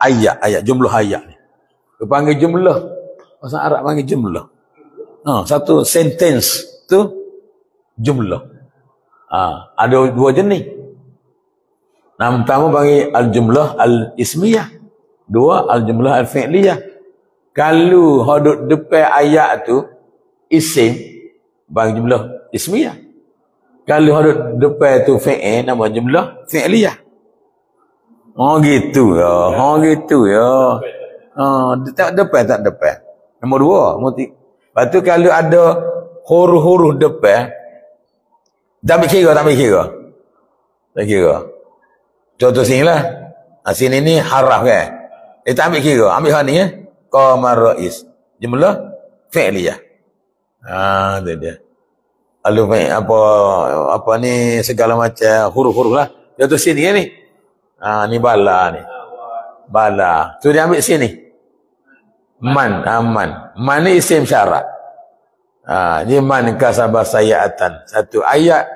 ayat jumlah ayat ni. Dia panggil jumlah. Bahasa Arab panggil jumlah. Satu sentence tu jumlah. Ada dua jenis. Nama pertama panggil al-jumlah al-ismiyah. Dua al-jumlah al-fi'liyah. Kalau hadut depan ayat tu isim, panggil jumlah ismiyah. Kalau hadut depan tu fi'il, nama jumlah fi'liyah. Gitu ya. Gitu ya. Tak depan. Nombor dua. Lepas tu kalau ada huruf-huruf depan, tak ambil kira. Tak kira. Contoh sini lah. Sini ni haraf kan. Tak ambil kira. Ambil hal ni ya. Qamar rais. Jumlah fi'liyah. Itu dia. Lalu apa ni segala macam huruf-huruf lah. Contoh sini kan ni. Ni bala ni. Bala. Tu dia ambil sini. Man. Man ni isim syarat. Ni man kasabah sayyatan. Satu ayat.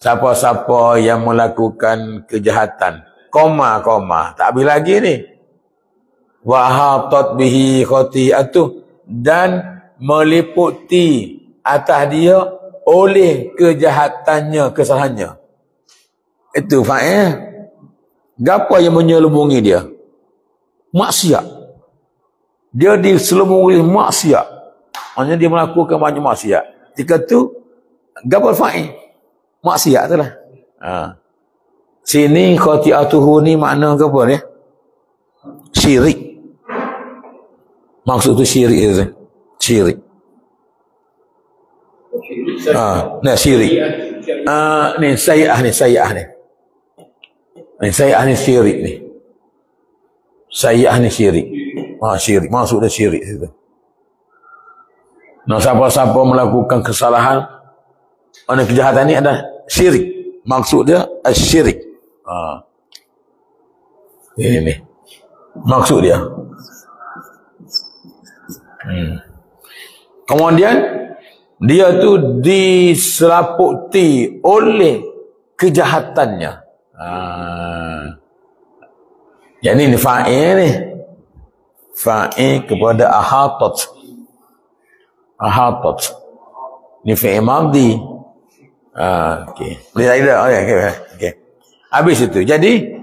Siapa-siapa yang melakukan kejahatan. Koma. Tak habis lagi ni. Wa hatat bihi khati'atuh. Dan meliputi atas dia oleh kejahatannya, kesalahannya. Itu fa'il. Gapo yang menyelubungi dia? Maksiat. Dia diselubungi maksiat. Maksudnya dia melakukan banyak maksiat. Ketika tu gapo fa'il? Maksiat tu lah. Sini khati'atuhu ni makna apa ni? Syirik. Maksud tu syirik tu. Syirik. Nah syirik. Ni sayi'ah ni. Ni sayi'ah ni syirik ni. Sayi'ah ni syirik. Syirik. Maksud dia syirik tu. Nah, siapa-siapa melakukan kesalahan, kejahatan ni adalah syirik. Maksud dia syirik. Ini maksud dia. Kemudian dia tu diselaputi oleh kejahatannya. Yang ni fa'il ni. Fa'il kepada ahatat. Ni fi'il madhi. Okey. Boleh tak? Okey. Habis itu. Jadi